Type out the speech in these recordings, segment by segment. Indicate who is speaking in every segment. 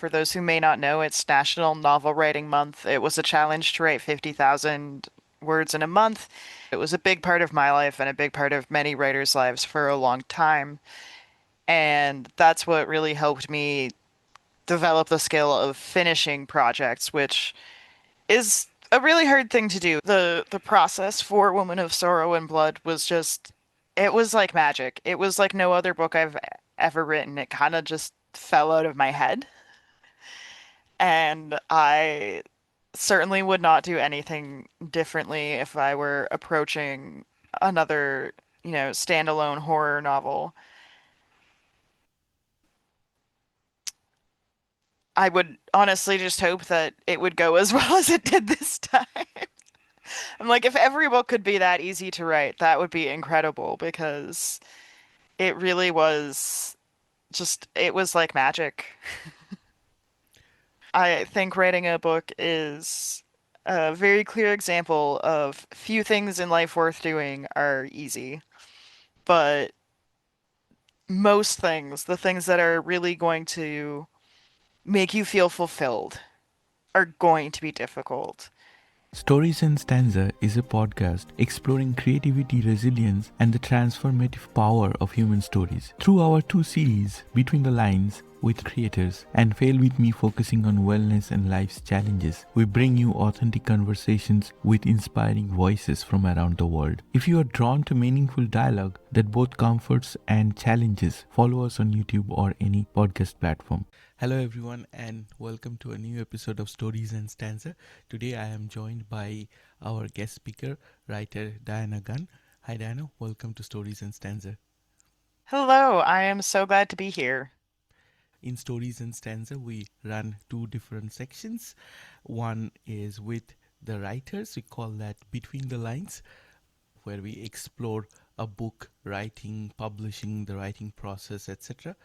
Speaker 1: For those who may not know, it's National Novel Writing Month. It was a challenge to write 50,000 words in a month. It was a big part of my life and a big part of many writers' lives for a long time. And that's what really helped me develop the skill of finishing projects, which is a really hard thing to do. The process for Woman of Sorrow and Blood was just it was like magic. It was like no other book I've ever written. It kind of just fell out of my head. And I certainly would not do anything differently if I were approaching another, standalone horror novel. I would honestly just hope that it would go as well as it did this time. I'm like, if every book could be that easy to write, that would be incredible because it really was it was like magic. I think writing a book is a very clear example of few things in life worth doing are easy, but most things, the things that are really going to make you feel fulfilled, are going to be difficult.
Speaker 2: Stories and Stanza is a podcast exploring creativity, resilience, and the transformative power of human stories. Through our two series, Between the Lines with creators and Fail With Me focusing on wellness and life's challenges, we bring you authentic conversations with inspiring voices from around the world. If you are drawn to meaningful dialogue that both comforts and challenges, follow us on YouTube or any podcast platform. Hello everyone and welcome to a new episode of Stories and Stanza. Today I am joined by our guest speaker, writer Diana Gunn. Hi Diana, welcome to Stories and Stanza.
Speaker 1: Hello, I am so glad to be here.
Speaker 2: In Stories and Stanza, we run two different sections. One is with the writers, we call that Between the Lines, where we explore a book, writing, publishing, the writing process, etc.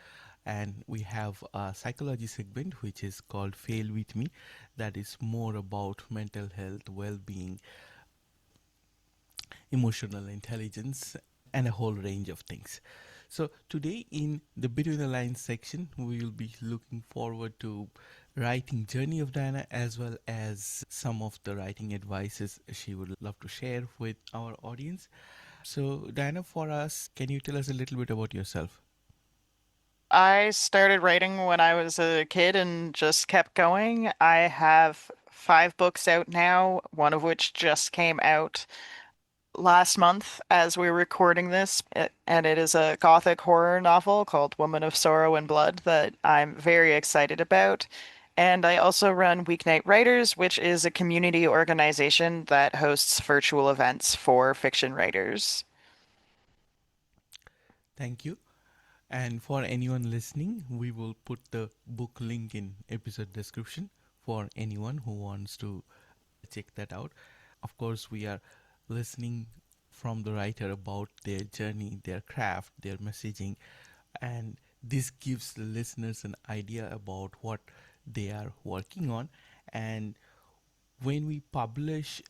Speaker 2: And we have a psychology segment which is called Fail With Me, that is more about mental health, well-being, emotional intelligence, and a whole range of things. So today in the Between the Lines section, we will be looking forward to writing journey of Diana as well as some of the writing advices she would love to share with our audience. So Diana, for us, can you tell us a little bit about yourself?
Speaker 1: I started writing when I was a kid and just kept going. I have 5 books out now, one of which just came out last month as we're recording this, and it is a Gothic horror novel called Woman of Sorrow and Blood that I'm very excited about. And I also run Weeknight Writers, which is a community organization that hosts virtual events for fiction writers.
Speaker 2: Thank you. And for anyone listening, we will put the book link in episode description for anyone who wants to check that out. Of course, we are listening from the writer about their journey, their craft, their messaging, and this gives the listeners an idea about what they are working on. And when we publish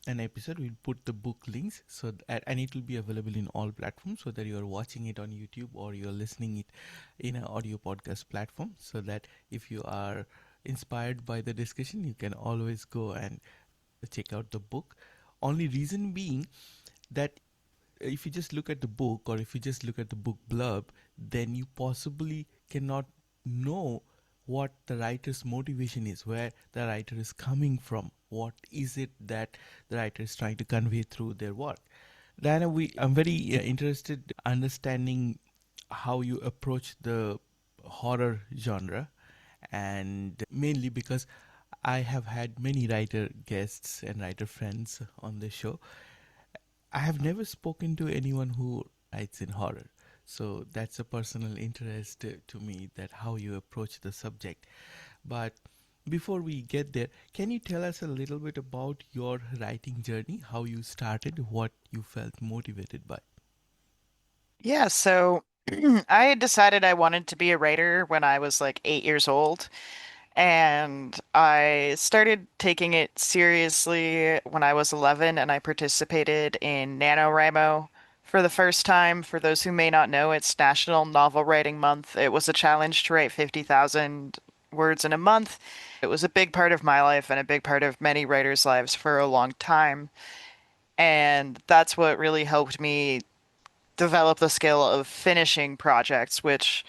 Speaker 2: an episode, we'll put the book links and it will be available in all platforms, so that you are watching it on YouTube or you're listening it in an audio podcast platform, so that if you are inspired by the discussion, you can always go and check out the book. Only reason being that if you just look at the book or if you just look at the book blurb, then you possibly cannot know what the writer's motivation is, where the writer is coming from, what is it that the writer is trying to convey through their work. Diana, I'm very interested in understanding how you approach the horror genre, and mainly because I have had many writer guests and writer friends on the show. I have never spoken to anyone who writes in horror. So that's a personal interest to me, that how you approach the subject. But before we get there, can you tell us a little bit about your writing journey, how you started, what you felt motivated by?
Speaker 1: Yeah, so I had decided I wanted to be a writer when I was like 8 years old. And I started taking it seriously when I was 11, and I participated in NaNoWriMo for the first time. For those who may not know, it's National Novel Writing Month. It was a challenge to write 50,000 words in a month. It was a big part of my life and a big part of many writers' lives for a long time. And that's what really helped me develop the skill of finishing projects, which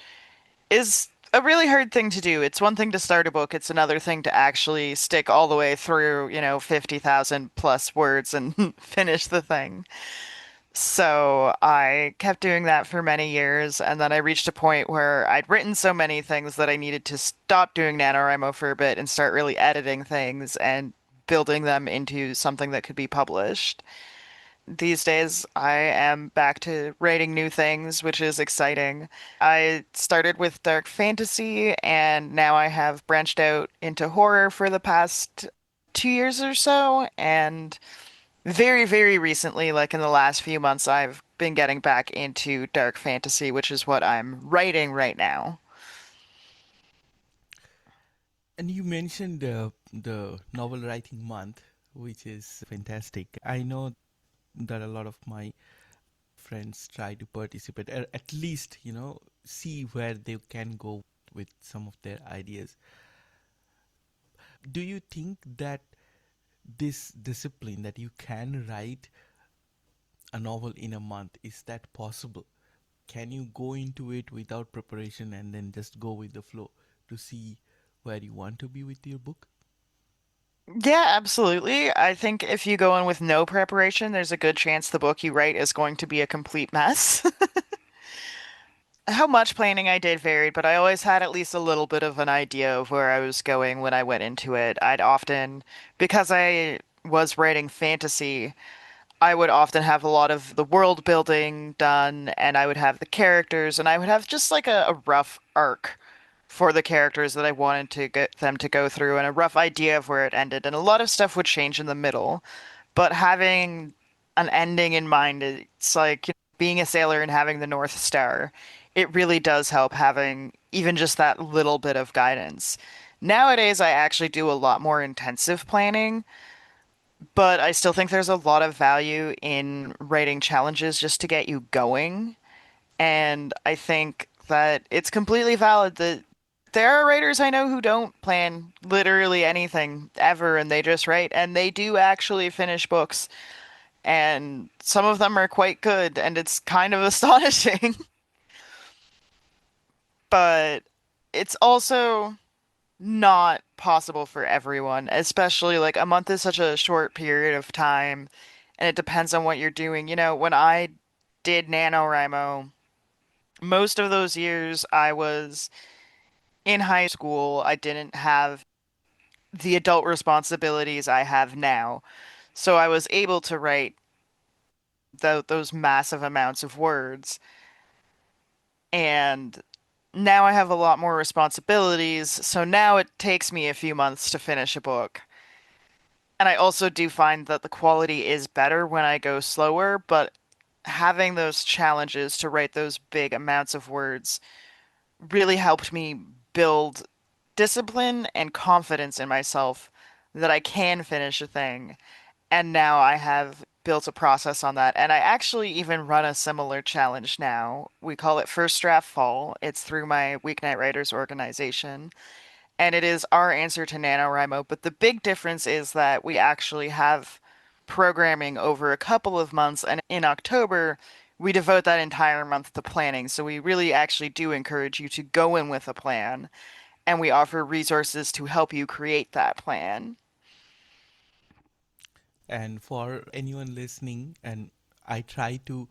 Speaker 1: is a really hard thing to do. It's one thing to start a book, it's another thing to actually stick all the way through, 50,000 plus words and finish the thing. So I kept doing that for many years, and then I reached a point where I'd written so many things that I needed to stop doing NaNoWriMo for a bit and start really editing things and building them into something that could be published. These days, I am back to writing new things, which is exciting. I started with dark fantasy, and now I have branched out into horror for the past 2 years or so. And very, very recently, like in the last few months, I've been getting back into dark fantasy, which is what I'm writing right now.
Speaker 2: And you mentioned the novel writing month, which is fantastic. I know that a lot of my friends try to participate, or at least, see where they can go with some of their ideas. Do you think that this discipline that you can write a novel in a month, is that possible? Can you go into it without preparation and then just go with the flow to see where you want to be with your book?
Speaker 1: Yeah, absolutely. I think if you go in with no preparation, there's a good chance the book you write is going to be a complete mess. How much planning I did varied, but I always had at least a little bit of an idea of where I was going when I went into it. Because I was writing fantasy, I would often have a lot of the world building done, and I would have the characters, and I would have just like a rough arc for the characters that I wanted to get them to go through, and a rough idea of where it ended. And a lot of stuff would change in the middle, but having an ending in mind, it's like being a sailor and having the North Star. It really does help having even just that little bit of guidance. Nowadays, I actually do a lot more intensive planning, but I still think there's a lot of value in writing challenges just to get you going. And I think that it's completely valid that there are writers I know who don't plan literally anything ever and they just write and they do actually finish books. And some of them are quite good and it's kind of astonishing. But it's also not possible for everyone, especially like a month is such a short period of time and it depends on what you're doing. When I did NaNoWriMo, most of those years I was in high school. I didn't have the adult responsibilities I have now. So I was able to write those massive amounts of words. And now I have a lot more responsibilities. So now it takes me a few months to finish a book. And I also do find that the quality is better when I go slower, but having those challenges to write those big amounts of words really helped me build discipline and confidence in myself that I can finish a thing. And now I have built a process on that. And I actually even run a similar challenge now. We call it First Draft Fall. It's through my Weeknight Writers organization. And it is our answer to NaNoWriMo. But the big difference is that we actually have programming over a couple of months. And in October, we devote that entire month to planning. So we really actually do encourage you to go in with a plan. And we offer resources to help you create that plan.
Speaker 2: And for anyone listening, and I try to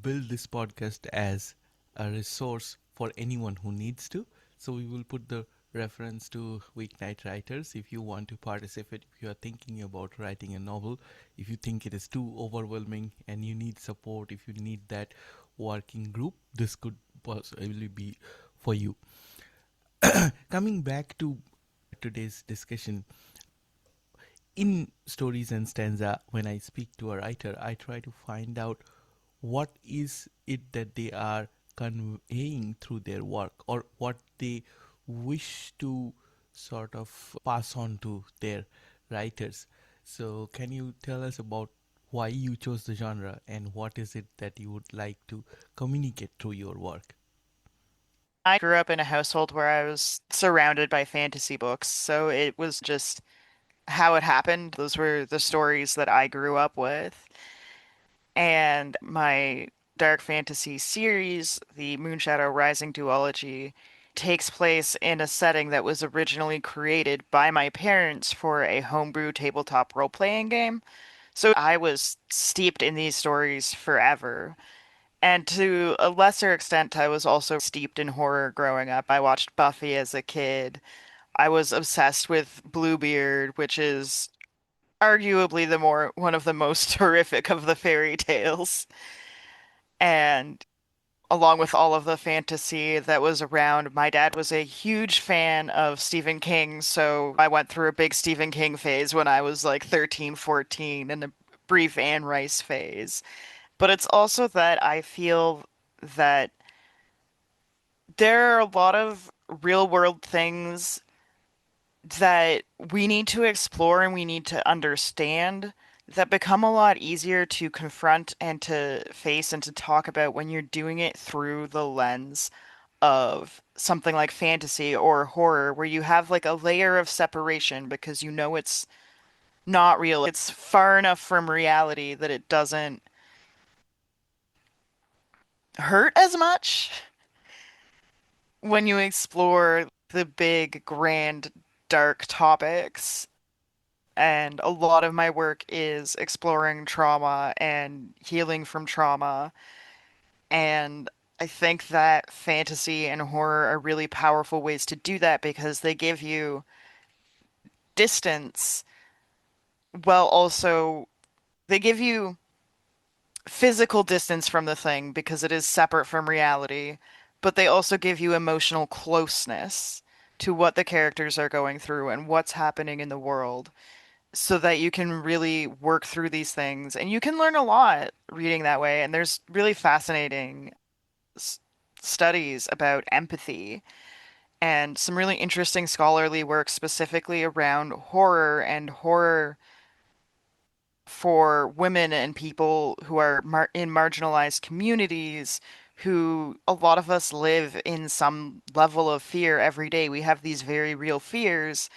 Speaker 2: build this podcast as a resource for anyone who needs to. So we will put the reference to Weeknight Writers if you want to participate, if you are thinking about writing a novel, if you think it is too overwhelming and you need support, if you need that working group, this could possibly be for you. Coming back to today's discussion, in Stories and Stanza, when I speak to a writer, I try to find out what is it that they are conveying through their work, or what they wish to sort of pass on to their writers. So can you tell us about why you chose the genre and what is it that you would like to communicate through your work?
Speaker 1: I grew up in a household where I was surrounded by fantasy books, so it was just how it happened. Those were the stories that I grew up with. And my dark fantasy series, the Moonshadow Rising duology, takes place in a setting that was originally created by my parents for a homebrew tabletop role-playing game. So I was steeped in these stories forever. And to a lesser extent, I was also steeped in horror growing up. I watched Buffy as a kid. I was obsessed with Bluebeard, which is arguably one of the most horrific of the fairy tales. And along with all of the fantasy that was around, my dad was a huge fan of Stephen King, so I went through a big Stephen King phase when I was like 13, 14, and a brief Anne Rice phase. But it's also that I feel that there are a lot of real world things that we need to explore and we need to understand that become a lot easier to confront and to face and to talk about when you're doing it through the lens of something like fantasy or horror, where you have like a layer of separation because you know it's not real. It's far enough from reality that it doesn't hurt as much when you explore the big, grand, dark topics. And a lot of my work is exploring trauma and healing from trauma. And I think that fantasy and horror are really powerful ways to do that because they give you distance while also they give you physical distance from the thing because it is separate from reality, but they also give you emotional closeness to what the characters are going through and what's happening in the world so that you can really work through these things and you can learn a lot reading that way. And there's really fascinating s studies about empathy and some really interesting scholarly work specifically around horror and horror for women and people who are in marginalized communities who a lot of us live in some level of fear every day. We have these very real fears,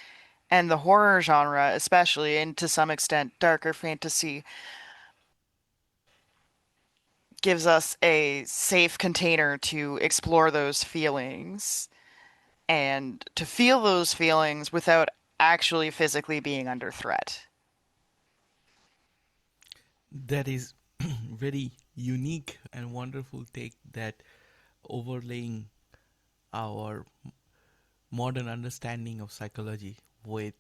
Speaker 1: and the horror genre, especially, and to some extent darker fantasy, gives us a safe container to explore those feelings and to feel those feelings without actually physically being under threat.
Speaker 2: That is very unique and wonderful take that overlaying our modern understanding of psychology with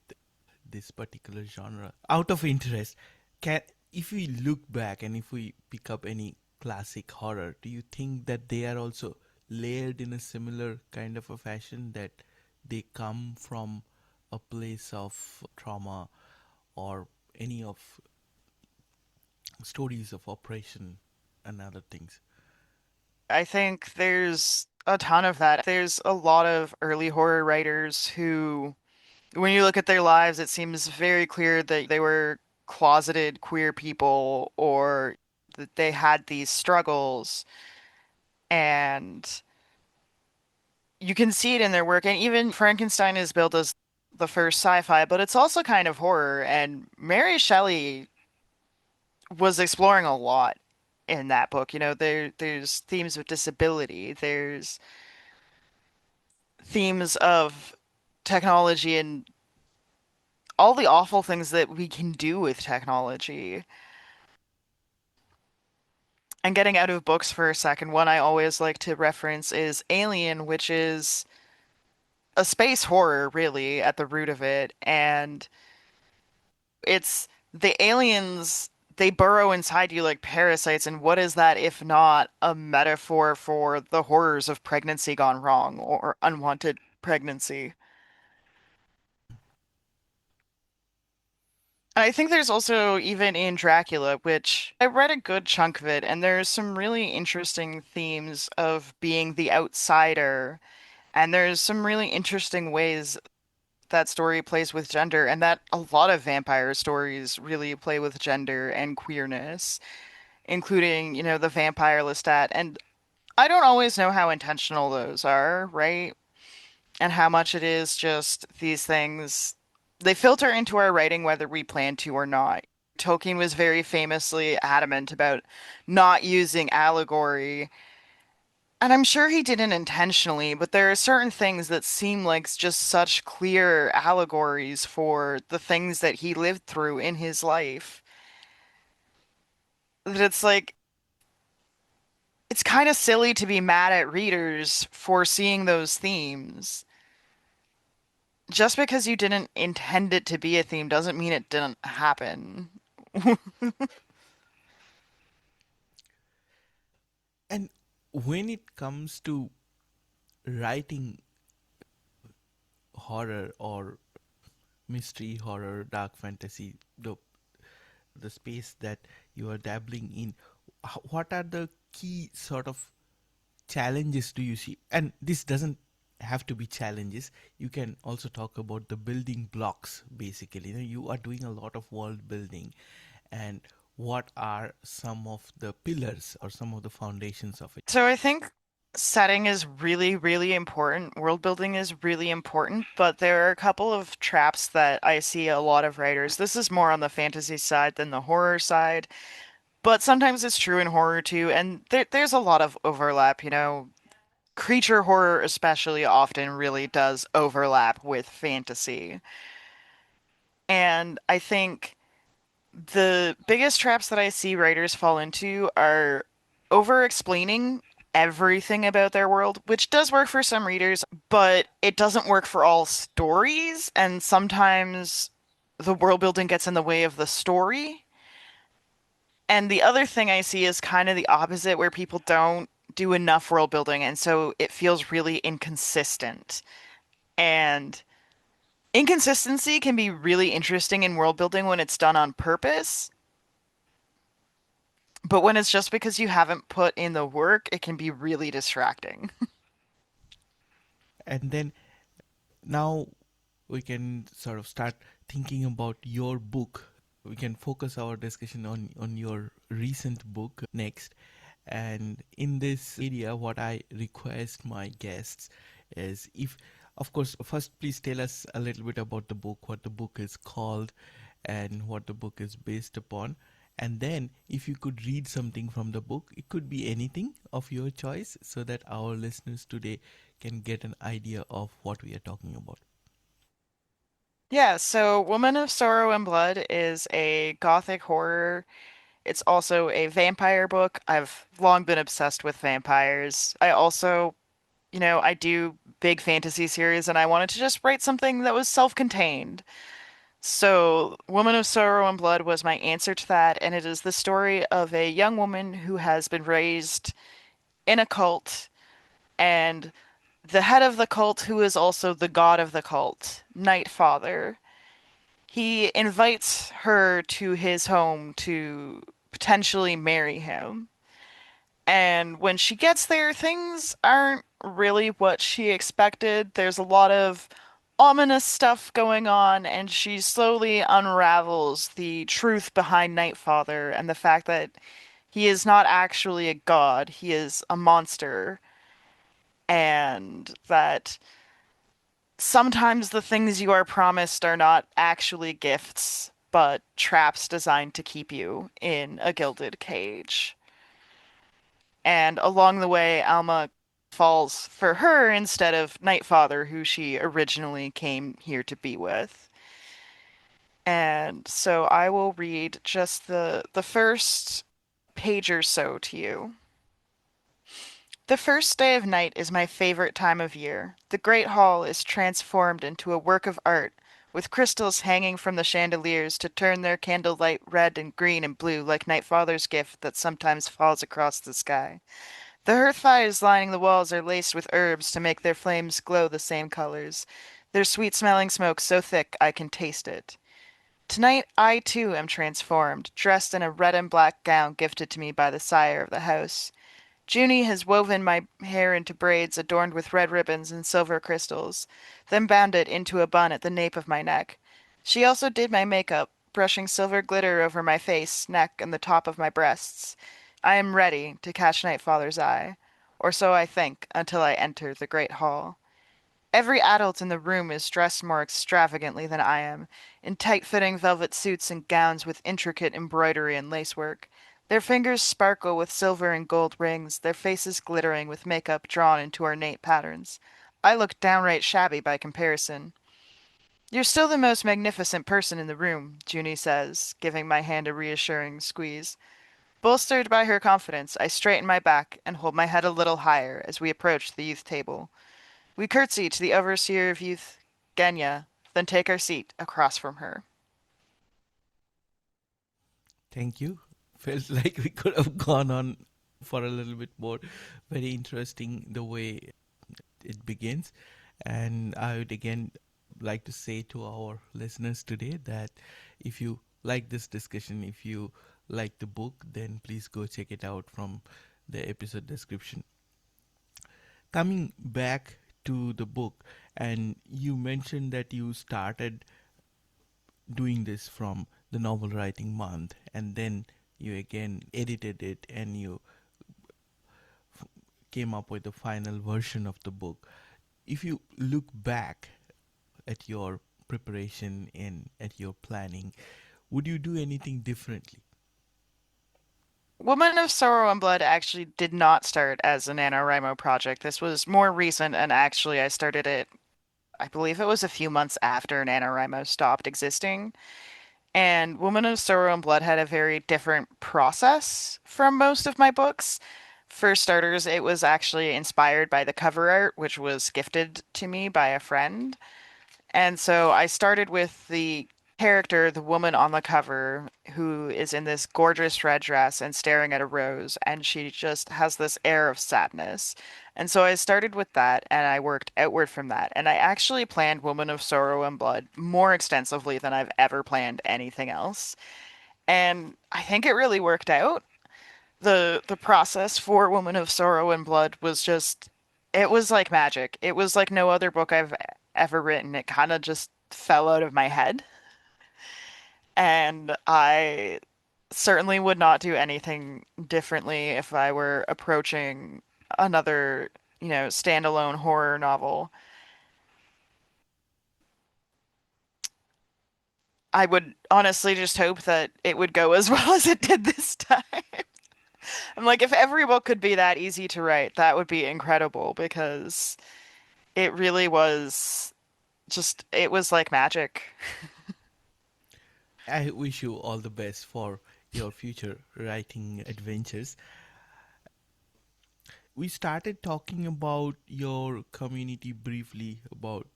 Speaker 2: this particular genre. Out of interest, can if we look back and if we pick up any classic horror, do you think that they are also layered in a similar kind of a fashion, that they come from a place of trauma or any of stories of oppression and other things?
Speaker 1: I think there's a ton of that. There's a lot of early horror writers who, when you look at their lives, it seems very clear that they were closeted queer people or that they had these struggles. And you can see it in their work. And even Frankenstein is billed as the first sci-fi, but it's also kind of horror. And Mary Shelley was exploring a lot in that book. There's themes of disability, there's themes of technology and all the awful things that we can do with technology. And getting out of books for a second, one I always like to reference is Alien, which is a space horror, really, at the root of it. And it's the aliens, they burrow inside you like parasites. And what is that if not a metaphor for the horrors of pregnancy gone wrong or unwanted pregnancy? I think there's also even in Dracula, which I read a good chunk of it, and there's some really interesting themes of being the outsider, and there's some really interesting ways that story plays with gender, and that a lot of vampire stories really play with gender and queerness, including, the vampire Lestat. And I don't always know how intentional those are, right? And how much it is just these things, they filter into our writing whether we plan to or not. Tolkien was very famously adamant about not using allegory, and I'm sure he didn't intentionally, but there are certain things that seem like just such clear allegories for the things that he lived through in his life that it's like it's kind of silly to be mad at readers for seeing those themes. Just because you didn't intend it to be a theme doesn't mean it didn't happen.
Speaker 2: And when it comes to writing horror or mystery, horror, dark fantasy, the space that you are dabbling in, what are the key sort of challenges do you see? And this doesn't have to be challenges. You can also talk about the building blocks. Basically, you are doing a lot of world building, and what are some of the pillars or some of the foundations of it?
Speaker 1: So I think setting is really, really important. World building is really important, but there are a couple of traps that I see a lot of writers. This is more on the fantasy side than the horror side, but sometimes it's true in horror too, and there's a lot of overlap, Creature horror especially often really does overlap with fantasy. And I think the biggest traps that I see writers fall into are over explaining everything about their world, which does work for some readers, but it doesn't work for all stories. And sometimes the world building gets in the way of the story. And the other thing I see is kind of the opposite, where people don't do enough world building. And so it feels really inconsistent. And inconsistency can be really interesting in world building when it's done on purpose. But when it's just because you haven't put in the work, it can be really distracting.
Speaker 2: And then now we can sort of start thinking about your book. We can focus our discussion on your recent book next. And in this area, what I request my guests is, if, of course, first please tell us a little bit about the book, what the book is called, and what the book is based upon. And then, if you could read something from the book, it could be anything of your choice, so that our listeners today can get an idea of what we are talking about.
Speaker 1: Yeah, so Woman of Sorrow and Blood is a gothic horror. It's also a vampire book. I've long been obsessed with vampires. I also, I do big fantasy series and I wanted to just write something that was self-contained. So, Woman of Sorrow and Blood was my answer to that, and it is the story of a young woman who has been raised in a cult, and the head of the cult, who is also the god of the cult, Night Father, he invites her to his home to potentially marry him. And when she gets there, things aren't really what she expected. There's a lot of ominous stuff going on, and she slowly unravels the truth behind Nightfather and the fact that he is not actually a god, he is a monster, and that sometimes the things you are promised are not actually gifts, but traps designed to keep you in a gilded cage. And along the way, Alma falls for her instead of Nightfather, who she originally came here to be with. And so I will read just the first page or so to you. The first day of night is my favorite time of year. The great hall is transformed into a work of art, with crystals hanging from the chandeliers to turn their candlelight red and green and blue like Nightfather's gift that sometimes falls across the sky. The hearth fires lining the walls are laced with herbs to make their flames glow the same colors, their sweet-smelling smoke so thick I can taste it. Tonight I too am transformed, dressed in a red and black gown gifted to me by the sire of the house. Junie has woven my hair into braids adorned with red ribbons and silver crystals, then bound it into a bun at the nape of my neck. She also did my makeup, brushing silver glitter over my face, neck, and the top of my breasts. I am ready to catch Nightfather's eye. or so I think until I enter the great hall. Every adult in the room is dressed more extravagantly than I am, in tight-fitting velvet suits and gowns with intricate embroidery and lacework. Their fingers sparkle with silver and gold rings, their faces glittering with makeup drawn into ornate patterns. I look downright shabby by comparison. You're still the most magnificent person in the room, Junie says, giving my hand a reassuring squeeze. Bolstered by her confidence, I straighten my back and hold my head a little higher as we approach the youth table. We curtsy to the overseer of youth, Genya, then take our seat across from her.
Speaker 2: Thank you. Felt like we could have gone on for a little bit more. Very interesting the way it begins. And I would again like to say to our listeners today that if you like this discussion, if you like the book, then please go check it out from the episode description. Coming back to the book, and you mentioned that you started doing this from the novel writing month, and then you again edited it and you came up with the final version of the book. If you look back at your preparation and at your planning, would you do anything differently?
Speaker 1: Woman of Sorrow and Blood actually did not start as a NaNoWriMo project. This was more recent, and actually I started it, I believe it was a few months after NaNoWriMo stopped existing. And Woman of Sorrow and Blood had a very different process from most of my books. For starters, it was actually inspired by the cover art, which was gifted to me by a friend. And so I started with the character, the woman on the cover, who is in this gorgeous red dress and staring at a rose, and she just has this air of sadness. And so I started with that, and I worked outward from that. And I actually planned Woman of Sorrow and Blood more extensively than I've ever planned anything else. And I think it really worked out. The process for Woman of Sorrow and Blood was just it was like magic. It was like no other book I've ever written. It kind of just fell out of my head. And I certainly would not do anything differently if I were approaching another, standalone horror novel. I would honestly just hope that it would go as well as it did this time. I'm like, if every book could be that easy to write, that would be incredible because it really was it was like magic.
Speaker 2: I wish you all the best for your future writing adventures. We started talking about your community briefly, about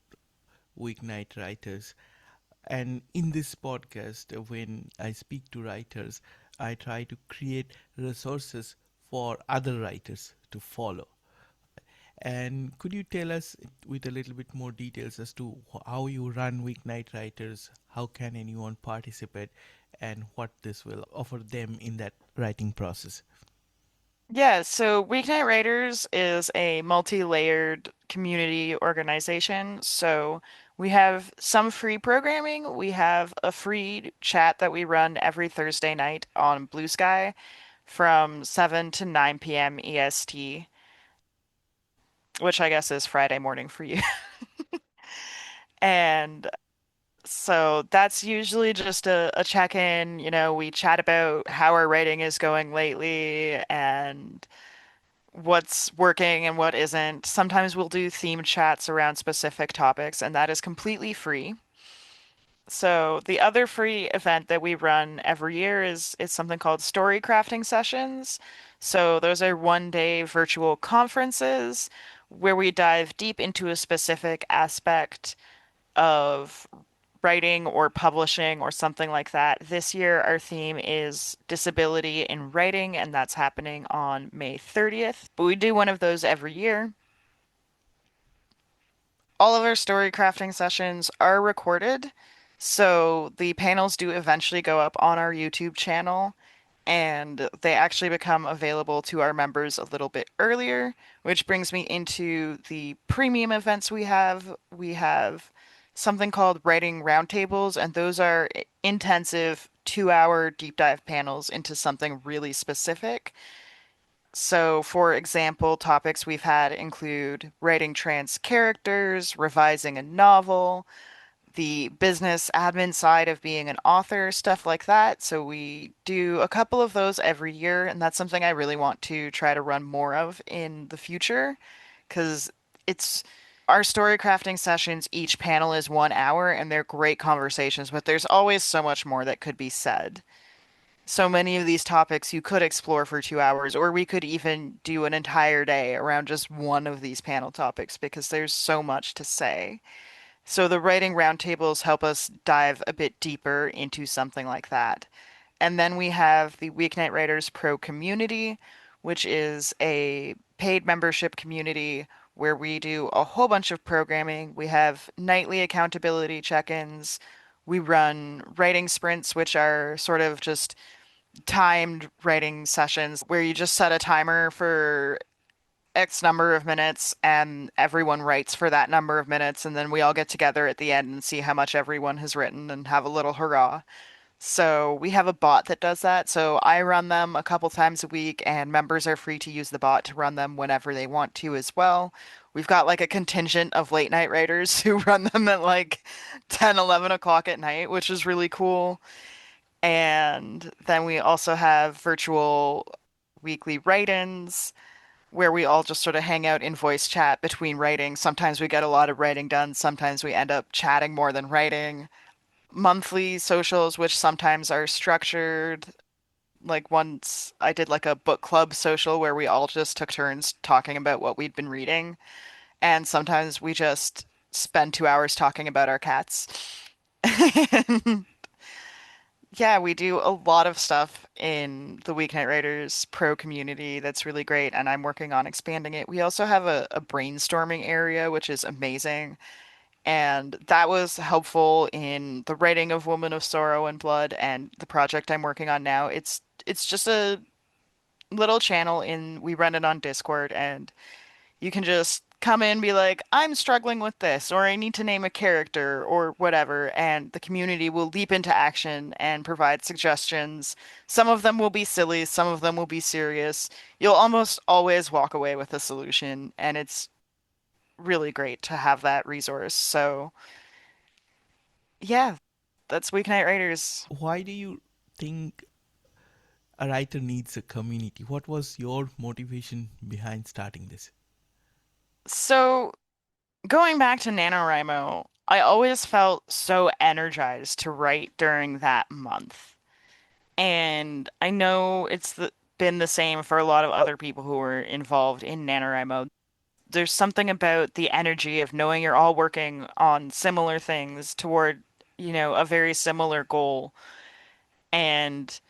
Speaker 2: Weeknight Writers. And in this podcast, when I speak to writers, I try to create resources for other writers to follow. And could you tell us with a little bit more details as to how you run Weeknight Writers, how can anyone participate, and what this will offer them in that writing process?
Speaker 1: Yeah, so Weeknight Writers is a multi-layered community organization. So we have some free programming. We have a free chat that we run every Thursday night on Blue Sky from 7 to 9 p.m. EST, which I guess is Friday morning for you. And so that's usually just a check-in. We chat about how our writing is going lately and what's working and what isn't. Sometimes we'll do themed chats around specific topics, and that is completely free. So the other free event that we run every year is something called story crafting sessions. So those are one-day virtual conferences where we dive deep into a specific aspect of writing or publishing or something like that. This year, our theme is disability in writing, and that's happening on May 30th. But we do one of those every year. All of our story crafting sessions are recorded, so the panels do eventually go up on our YouTube channel, and they actually become available to our members a little bit earlier, which brings me into the premium events we have. We have something called writing roundtables, and those are intensive 2-hour deep dive panels into something really specific. So, for example, topics we've had include writing trans characters, revising a novel, the business admin side of being an author, stuff like that. So we do a couple of those every year, and that's something I really want to try to run more of in the future because it's our story crafting sessions, each panel is 1 hour and they're great conversations, but there's always so much more that could be said. So many of these topics you could explore for 2 hours, or we could even do an entire day around just one of these panel topics because there's so much to say. So the writing roundtables help us dive a bit deeper into something like that. And then we have the Weeknight Writers Pro community, which is a paid membership community where we do a whole bunch of programming. We have nightly accountability check-ins. We run writing sprints, which are sort of just timed writing sessions where you just set a timer for X number of minutes and everyone writes for that number of minutes, and then we all get together at the end and see how much everyone has written and have a little hurrah. So we have a bot that does that. So I run them a couple times a week, and members are free to use the bot to run them whenever they want to as well. We've got like a contingent of late night writers who run them at like 10, 11 o'clock at night, which is really cool. And then we also have virtual weekly write-ins where we all just sort of hang out in voice chat between writing. Sometimes we get a lot of writing done, sometimes we end up chatting more than writing. Monthly socials, which sometimes are structured. Like once I did like a book club social where we all just took turns talking about what we'd been reading. And sometimes we just spend 2 hours talking about our cats. Yeah, we do a lot of stuff in the Weeknight Writers Pro community that's really great, and I'm working on expanding it. We also have a brainstorming area, which is amazing, and that was helpful in the writing of Woman of Sorrow and Blood and the project I'm working on now. It's just a little channel in we run it on Discord, and you can just come in and be like, I'm struggling with this, or I need to name a character, or whatever, and the community will leap into action and provide suggestions. Some of them will be silly, some of them will be serious. You'll almost always walk away with a solution, and it's really great to have that resource. So, yeah, that's Weeknight Writers.
Speaker 2: Why do you think a writer needs a community? What was your motivation behind starting this?
Speaker 1: So, going back to NaNoWriMo, I always felt so energized to write during that month. And I know been the same for a lot of other people who were involved in NaNoWriMo. There's something about the energy of knowing you're all working on similar things toward, a very similar goal and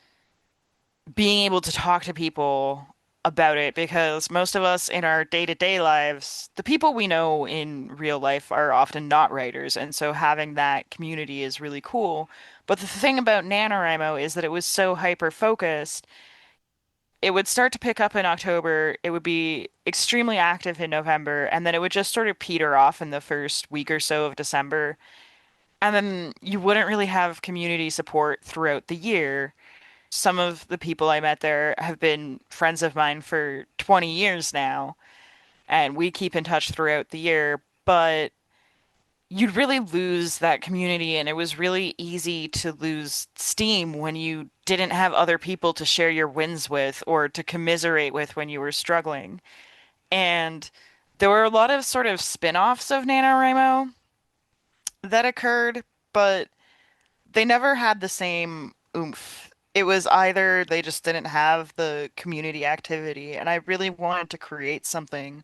Speaker 1: being able to talk to people about it because most of us in our day-to-day lives, the people we know in real life are often not writers, and so having that community is really cool. But the thing about NaNoWriMo is that it was so hyper-focused. It would start to pick up in October, it would be extremely active in November, and then it would just sort of peter off in the first week or so of December. And then you wouldn't really have community support throughout the year. Some of the people I met there have been friends of mine for 20 years now, and we keep in touch throughout the year, but you'd really lose that community, and it was really easy to lose steam when you didn't have other people to share your wins with or to commiserate with when you were struggling. And there were a lot of sort of spin-offs of NaNoWriMo that occurred, but they never had the same oomph. It was either they just didn't have the community activity, and I really wanted to create something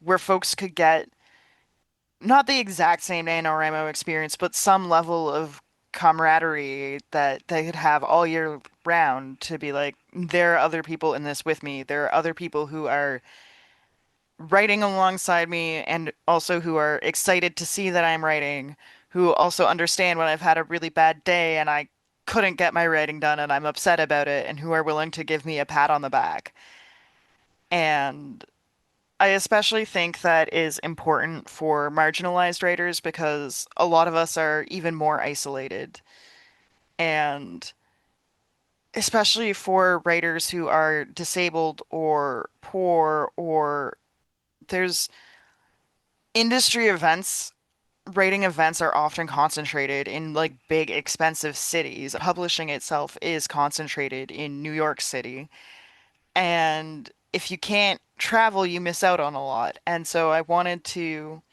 Speaker 1: where folks could get not the exact same NaNoWriMo experience, but some level of camaraderie that they could have all year round to be like, there are other people in this with me. There are other people who are writing alongside me and also who are excited to see that I'm writing, who also understand when I've had a really bad day and I couldn't get my writing done and I'm upset about it, and who are willing to give me a pat on the back. And I especially think that is important for marginalized writers because a lot of us are even more isolated. And especially for writers who are disabled or poor, or there's industry events. Writing events are often concentrated in like big, expensive cities. Publishing itself is concentrated in New York City. And if you can't travel, you miss out on a lot. And so I wanted to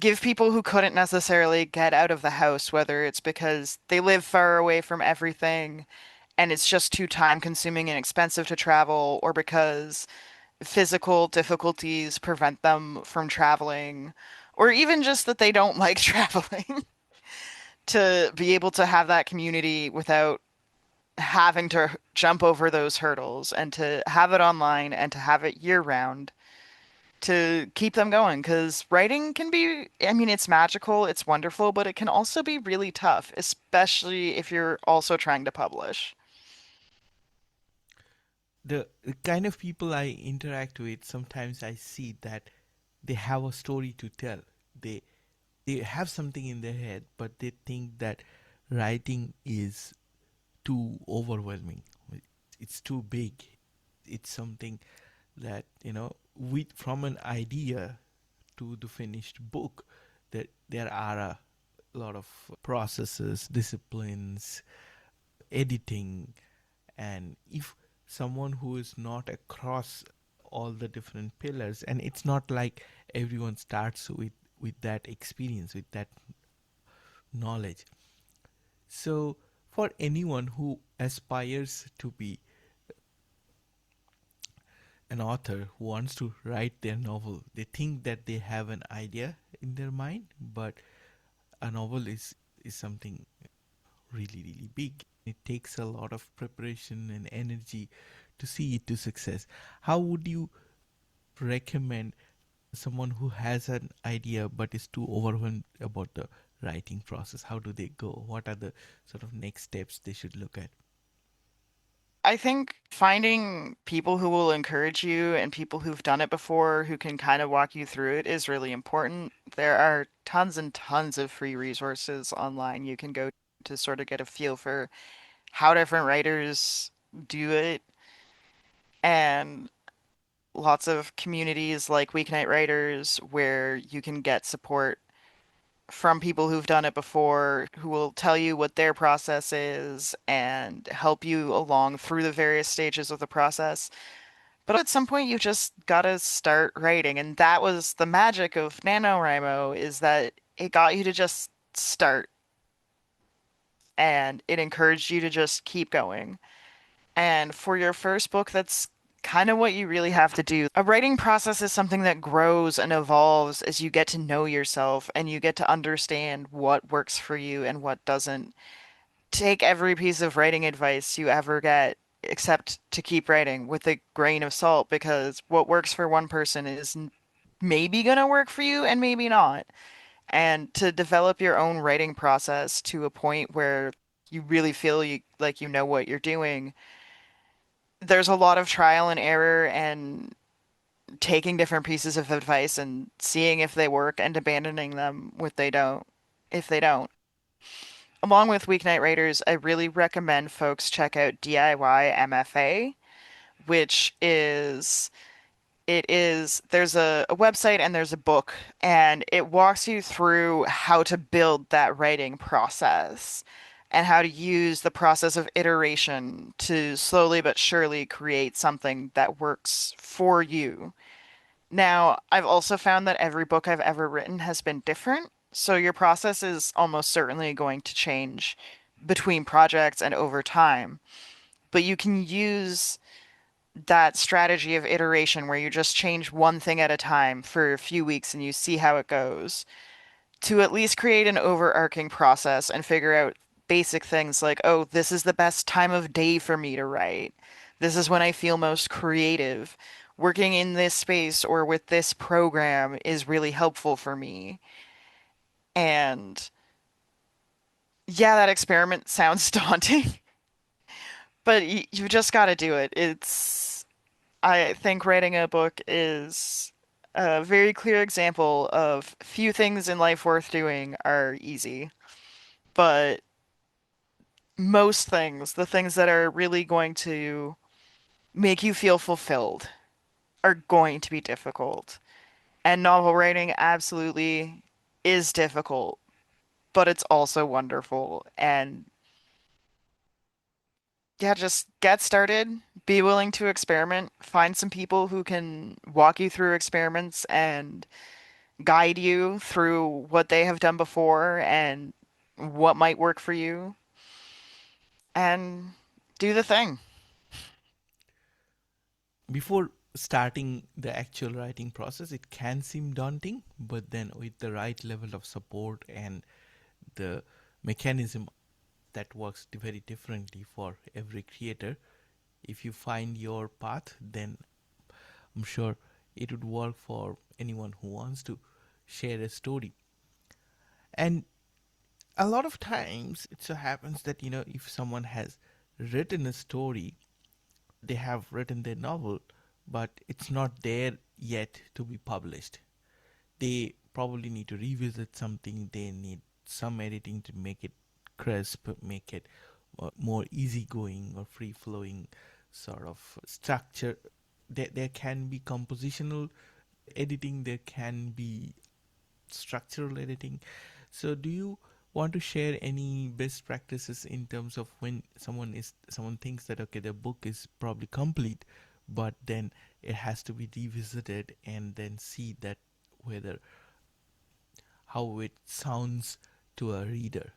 Speaker 1: give people who couldn't necessarily get out of the house, whether it's because they live far away from everything and it's just too time consuming and expensive to travel, or because physical difficulties prevent them from traveling, or even just that they don't like traveling, to be able to have that community without having to jump over those hurdles and to have it online and to have it year round to keep them going. Because writing can be, I mean, it's magical, it's wonderful, but it can also be really tough, especially if you're also trying to publish.
Speaker 2: The kind of people I interact with, sometimes I see that they have a story to tell. They they have something in their head, but they think that writing is too overwhelming. It's too big. It's something that, with from an idea to the finished book, that there are a lot of processes, disciplines, editing, and if someone who is not across all the different pillars, and it's not like everyone starts with that experience, with that knowledge. So for anyone who aspires to be an author, who wants to write their novel, they think that they have an idea in their mind, but a novel is something really, really big. It takes a lot of preparation and energy to see it to success. How would you recommend someone who has an idea but is too overwhelmed about the writing process? How do they go? What are the sort of next steps they should look at?
Speaker 1: I think finding people who will encourage you and people who've done it before who can kind of walk you through it is really important. There are tons and tons of free resources online you can go to sort of get a feel for how different writers do it, and lots of communities like Weeknight Writers where you can get support from people who've done it before who will tell you what their process is and help you along through the various stages of the process. But at some point, you just gotta start writing, and that was the magic of NaNoWriMo, is that it got you to just start, and it encouraged you to just keep going. And for your first book, that's kind of what you really have to do. A writing process is something that grows and evolves as you get to know yourself and you get to understand what works for you and what doesn't. Take every piece of writing advice you ever get, except to keep writing, with a grain of salt, because what works for one person is maybe gonna work for you and maybe not. And to develop your own writing process to a point where you really feel like you know what you're doing, there's a lot of trial and error and taking different pieces of advice and seeing if they work and abandoning them if they don't. Along with Weeknight Writers, I really recommend folks check out DIY MFA, which is there's a website and there's a book, and it walks you through how to build that writing process and how to use the process of iteration to slowly but surely create something that works for you. Now, I've also found that every book I've ever written has been different, so your process is almost certainly going to change between projects and over time. But you can use that strategy of iteration where you just change one thing at a time for a few weeks and you see how it goes to at least create an overarching process and figure out basic things like, oh, this is the best time of day for me to write. This is when I feel most creative. Working in this space or with this program is really helpful for me. And yeah, that experiment sounds daunting, but you just got to do it. I think writing a book is a very clear example of few things in life worth doing are easy, but most things, the things that are really going to make you feel fulfilled, are going to be difficult. And novel writing absolutely is difficult, but it's also wonderful. And yeah, just get started, be willing to experiment, find some people who can walk you through experiments and guide you through what they have done before and what might work for you, and do the thing.
Speaker 2: Before starting the actual writing process, it can seem daunting, but then with the right level of support and the mechanism that works very differently for every creator, if you find your path, then I'm sure it would work for anyone who wants to share a story. And a lot of times it so happens that, if someone has written a story, they have written their novel, but it's not there yet to be published. They probably need to revisit something, they need some editing to make it crisp, make it more easygoing or free flowing sort of structure. There can be compositional editing, there can be structural editing. So, do you want to share any best practices in terms of when someone thinks that okay, the book is probably complete, but then it has to be revisited and then see that whether how it sounds to a reader.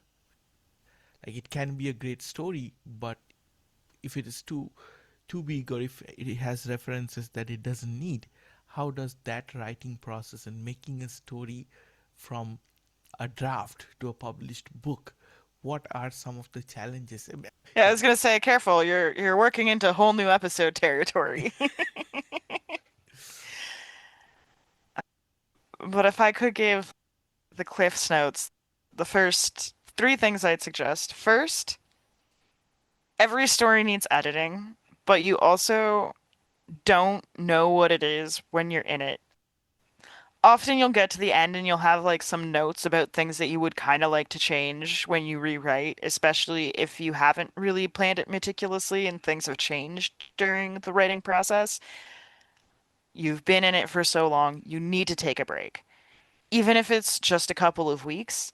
Speaker 2: Like it can be a great story, but if it is too big or if it has references that it doesn't need, how does that writing process and making a story from a draft to a published book, what are some of the challenges?
Speaker 1: Yeah, I was gonna say, careful, you're working into whole new episode territory. But if I could give the Cliff's Notes, the first three things I'd suggest. First, every story needs editing, but you also don't know what it is when you're in it. Often you'll get to the end and you'll have like some notes about things that you would kind of like to change when you rewrite, especially if you haven't really planned it meticulously and things have changed during the writing process. You've been in it for so long, you need to take a break. Even if it's just a couple of weeks.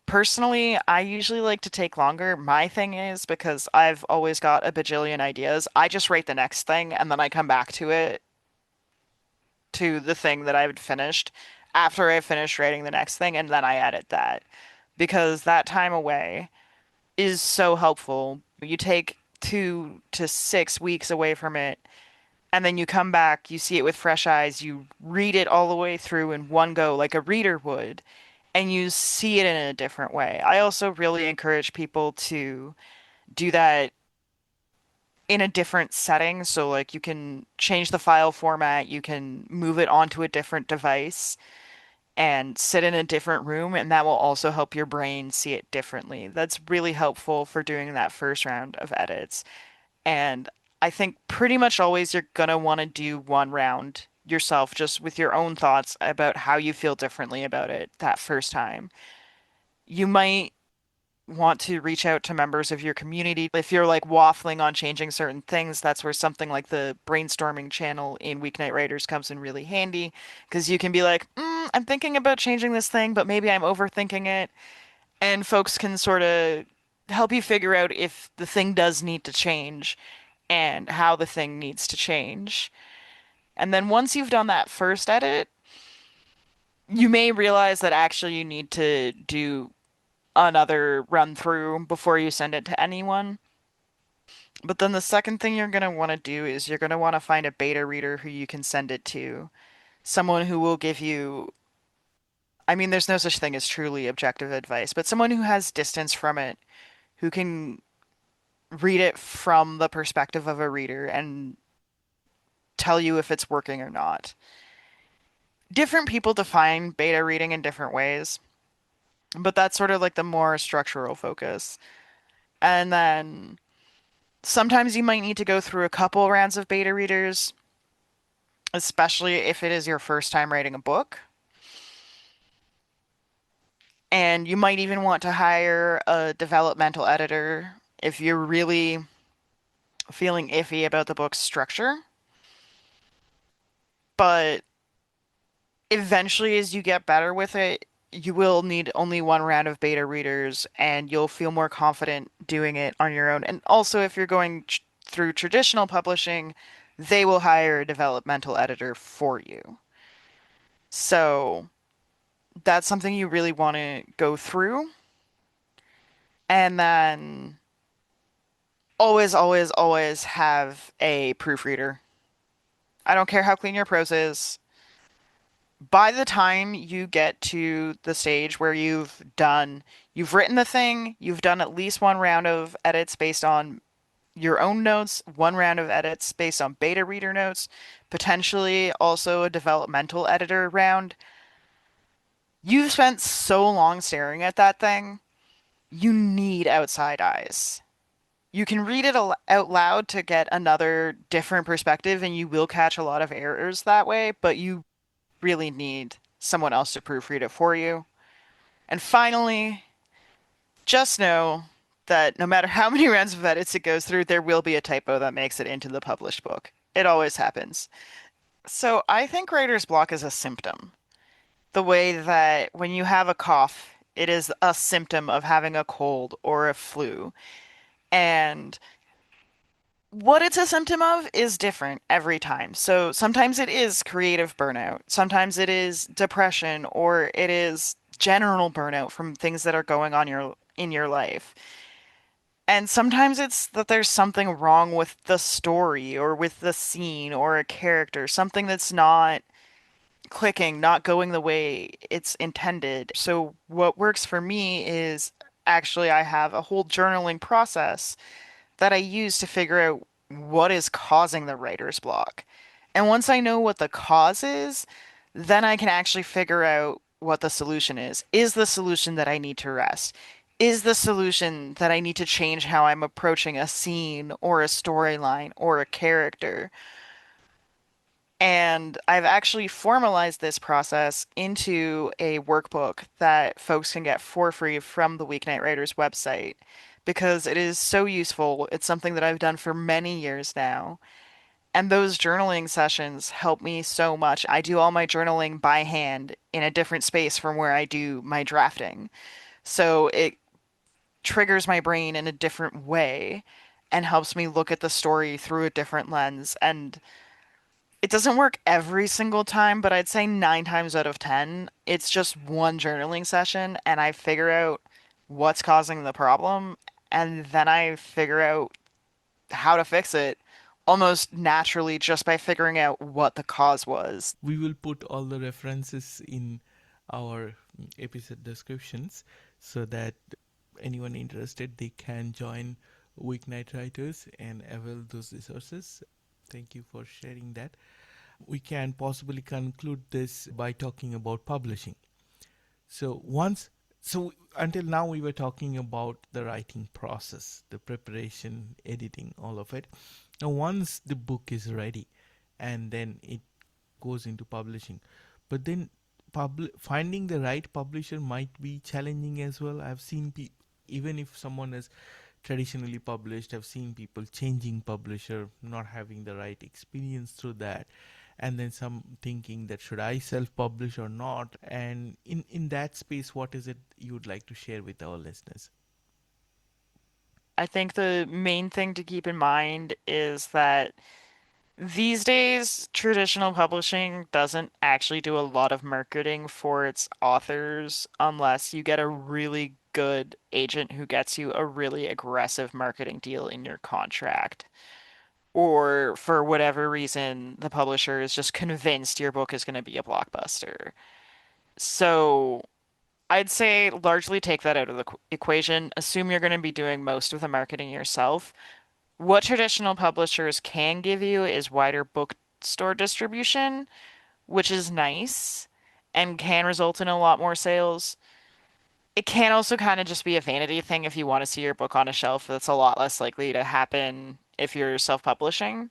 Speaker 1: Personally, I usually like to take longer. My thing is because I've always got a bajillion ideas, I just write the next thing and then I come back to it, to the thing that I've finished after I finish writing the next thing, and then I edit that because that time away is so helpful. You take 2 to 6 weeks away from it, and then you come back, you see it with fresh eyes, you read it all the way through in one go like a reader would, and you see it in a different way. I also really encourage people to do that in a different setting. So, like, you can change the file format, you can move it onto a different device and sit in a different room, and that will also help your brain see it differently. That's really helpful for doing that first round of edits. And I think pretty much always you're gonna want to do one round yourself, just with your own thoughts about how you feel differently about it that first time. You might want to reach out to members of your community. If you're like waffling on changing certain things, that's where something like the brainstorming channel in Weeknight Writers comes in really handy because you can be like, I'm thinking about changing this thing, but maybe I'm overthinking it. And folks can sort of help you figure out if the thing does need to change and how the thing needs to change. And then once you've done that first edit, you may realize that actually you need to do another run through before you send it to anyone. But then the second thing you're going to want to do is you're going to want to find a beta reader who you can send it to. Someone who will give you, I mean, there's no such thing as truly objective advice, but someone who has distance from it, who can read it from the perspective of a reader and tell you if it's working or not. Different people define beta reading in different ways, but that's sort of like the more structural focus. And then sometimes you might need to go through a couple rounds of beta readers, especially if it is your first time writing a book. And you might even want to hire a developmental editor if you're really feeling iffy about the book's structure. But eventually, as you get better with it, you will need only one round of beta readers and you'll feel more confident doing it on your own. And also, if you're going through traditional publishing, they will hire a developmental editor for you. So that's something you really want to go through. And then always, always, always have a proofreader. I don't care how clean your prose is. By the time you get to the stage where you've written the thing, you've done at least one round of edits based on your own notes, one round of edits based on beta reader notes, potentially also a developmental editor round. You've spent so long staring at that thing, you need outside eyes. You can read it out loud to get another different perspective, and you will catch a lot of errors that way, but you really need someone else to proofread it for you. And finally, just know that no matter how many rounds of edits it goes through, there will be a typo that makes it into the published book. It always happens. So I think writer's block is a symptom. The way that when you have a cough, it is a symptom of having a cold or a flu. And what it's a symptom of is different every time. So sometimes it is creative burnout, sometimes it is depression, or it is general burnout from things that are going on in your life. And sometimes it's that there's something wrong with the story or with the scene or a character, something that's not clicking, not going the way it's intended. So what works for me is actually I have a whole journaling process that I use to figure out what is causing the writer's block. And once I know what the cause is, then I can actually figure out what the solution is. Is the solution that I need to rest? Is the solution that I need to change how I'm approaching a scene or a storyline or a character? And I've actually formalized this process into a workbook that folks can get for free from the Weeknight Writers website because it is so useful. It's something that I've done for many years now. And those journaling sessions help me so much. I do all my journaling by hand in a different space from where I do my drafting. So it triggers my brain in a different way and helps me look at the story through a different lens. And it doesn't work every single time, but I'd say 9 times out of 10, it's just one journaling session and I figure out what's causing the problem and then I figure out how to fix it almost naturally just by figuring out what the cause was.
Speaker 2: We will put all the references in our episode descriptions so that anyone interested they can join Weeknight Writers and avail those resources. Thank you for sharing that. We can possibly conclude this by talking about publishing. So until now we were talking about the writing process, the preparation, editing, all of it. Now once the book is ready and then it goes into publishing, but then finding the right publisher might be challenging as well. I've seen even if someone has traditionally published, I've seen people changing publisher, not having the right experience through that, and then some thinking that should I self-publish or not. And in that space, what is it you would like to share with our listeners?
Speaker 1: I think the main thing to keep in mind is that these days, traditional publishing doesn't actually do a lot of marketing for its authors unless you get a really good agent who gets you a really aggressive marketing deal in your contract. Or for whatever reason, the publisher is just convinced your book is going to be a blockbuster. So I'd say largely take that out of the equation. Assume you're going to be doing most of the marketing yourself. What traditional publishers can give you is wider bookstore distribution, which is nice and can result in a lot more sales. It can also kind of just be a vanity thing if you want to see your book on a shelf. That's a lot less likely to happen if you're self-publishing.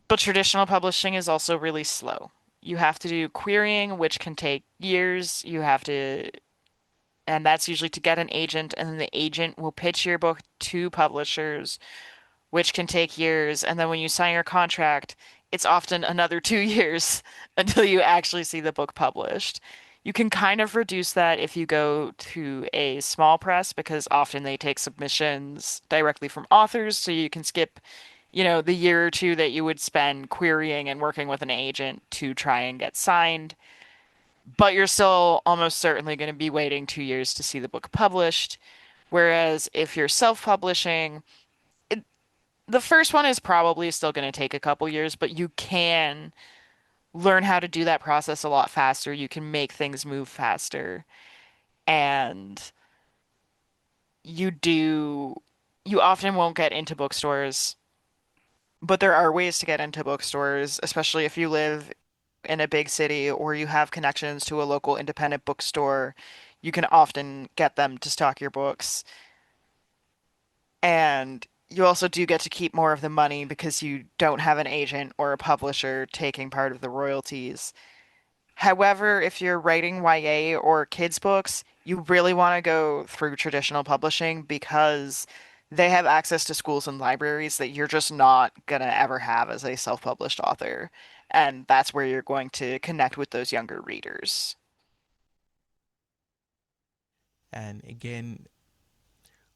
Speaker 1: But traditional publishing is also really slow. You have to do querying, which can take years. You have to And that's usually to get an agent, and then the agent will pitch your book to publishers, which can take years. And then when you sign your contract, it's often another 2 years until you actually see the book published. You can kind of reduce that if you go to a small press because often they take submissions directly from authors, so you can skip, the year or two that you would spend querying and working with an agent to try and get signed. But you're still almost certainly going to be waiting 2 years to see the book published. Whereas if you're self-publishing, the first one is probably still going to take a couple years, but you can learn how to do that process a lot faster. You can make things move faster. And you do, you often won't get into bookstores, but there are ways to get into bookstores, especially if you live in a big city or you have connections to a local independent bookstore. You can often get them to stock your books. And you also do get to keep more of the money because you don't have an agent or a publisher taking part of the royalties. However, if you're writing YA or kids books, you really want to go through traditional publishing because they have access to schools and libraries that you're just not gonna ever have as a self-published author. And that's where you're going to connect with those younger readers.
Speaker 2: And again,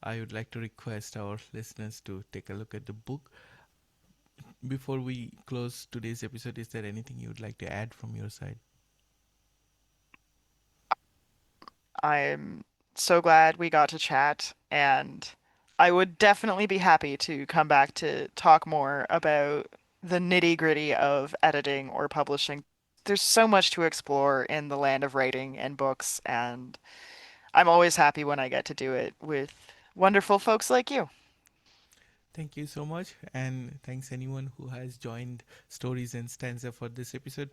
Speaker 2: I would like to request our listeners to take a look at the book. Before we close today's episode, is there anything you would like to add from your side?
Speaker 1: I'm so glad we got to chat, and I would definitely be happy to come back to talk more about the nitty-gritty of editing or publishing. There's so much to explore in the land of writing and books, and I'm always happy when I get to do it with wonderful folks like you.
Speaker 2: Thank you so much, and thanks anyone who has joined Stories and Stanza for this episode.